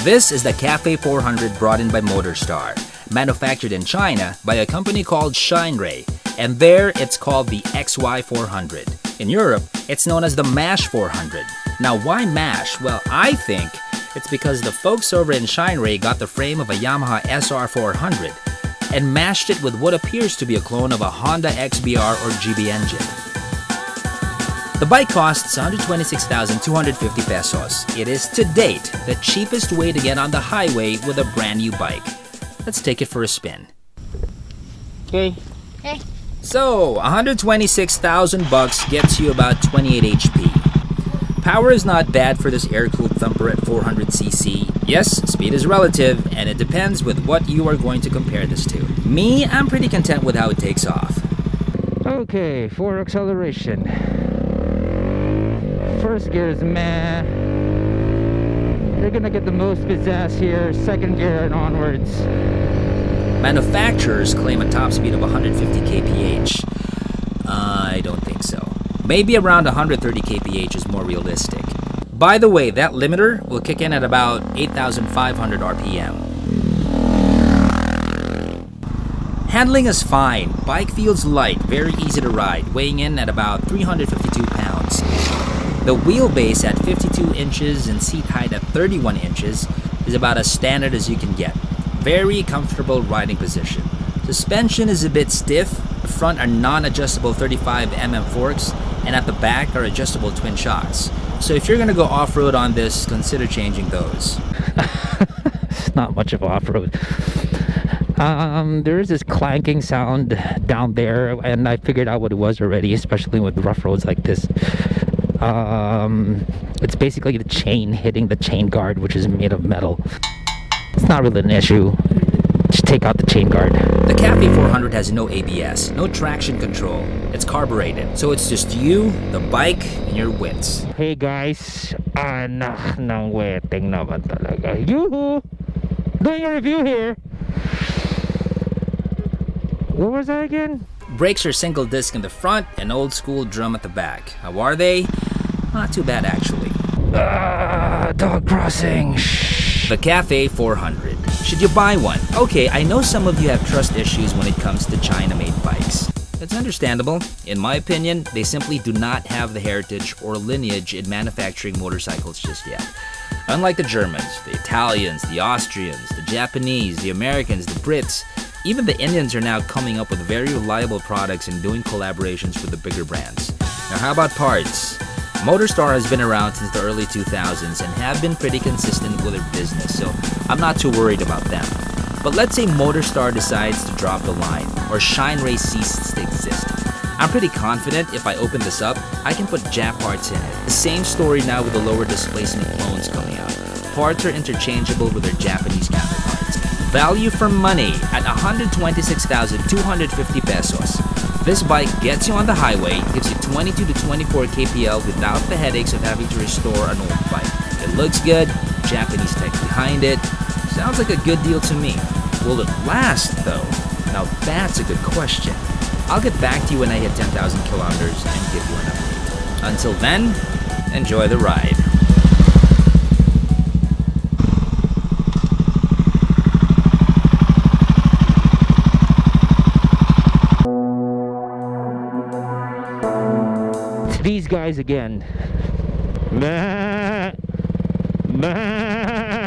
This is the Cafe 400 brought in by Motorstar, manufactured in China by a company called Shineray, and there it's called the XY400. In Europe, it's known as the MASH 400. Now why MASH? Well, I think it's because the folks over in Shineray got the frame of a Yamaha SR400 and mashed it with what appears to be a clone of a Honda XBR or GB engine. The bike costs 126,250 pesos. It is to date the cheapest way to get on the highway with a brand new bike. Let's take it for a spin. Okay. Hey. So, 126,000 bucks gets you about 28 HP. Power is not bad for this air-cooled thumper at 400cc. Yes, speed is relative, and it depends with what you are going to compare this to. Me, I'm pretty content with how it takes off. Okay, for acceleration. First gear is meh. You're gonna get the most pizzazz here. Second gear and onwards. Manufacturers claim a top speed of 150 kph. I don't think so. Maybe around 130 kph is more realistic. By the way, that limiter will kick in at about 8,500 RPM. Handling is fine. Bike feels light, very easy to ride, weighing in at about 352 pounds. The wheelbase at 52 inches and seat height at 31 inches is about as standard as you can get. Very comfortable riding position. Suspension is a bit stiff. The front are non-adjustable 35mm forks, and at the back are adjustable twin shocks. So if you're gonna go off-road on this, consider changing those. It's not much of off-road. There is this clanking sound down there, and I figured out what it was already, especially with rough roads like this. It's basically the chain hitting the chain guard, which is made of metal. It's not really an issue. Just take out the chain guard. The Cafe 400 has no ABS, no traction control. It's carbureted, so it's just you, the bike, and your wits. Hey guys, anak ng weteng naman talaga. Yoo-hoo! Doing a review here. What was that again? Brakes are single disc in the front and old school drum at the back. How are they? Not too bad actually. Dog crossing. The Cafe 400. Should you buy one? Okay, I know some of you have trust issues when it comes to China-made bikes. It's understandable. In my opinion, they simply do not have the heritage or lineage in manufacturing motorcycles just yet. Unlike the Germans, the Italians, the Austrians, the Japanese, the Americans, the Brits, even the Indians are now coming up with very reliable products and doing collaborations with the bigger brands. Now how about parts? Motorstar has been around since the early 2000s and have been pretty consistent with their business, so I'm not too worried about them. But let's say Motorstar decides to drop the line, or Shineray ceases to exist. I'm pretty confident if I open this up, I can put Jap parts in it. The same story now with the lower displacement clones coming out. Parts are interchangeable with their Japanese counterparts. Value for money at 126,250 pesos. This bike gets you on the highway, gives you 22 to 24 kpl without the headaches of having to restore an old bike. It looks good, Japanese tech behind it. Sounds like a good deal to me. Will it last though? Now that's a good question. I'll get back to you when I hit 10,000 kilometers and give you an update. Until then, enjoy the ride. These guys again. Bah, bah.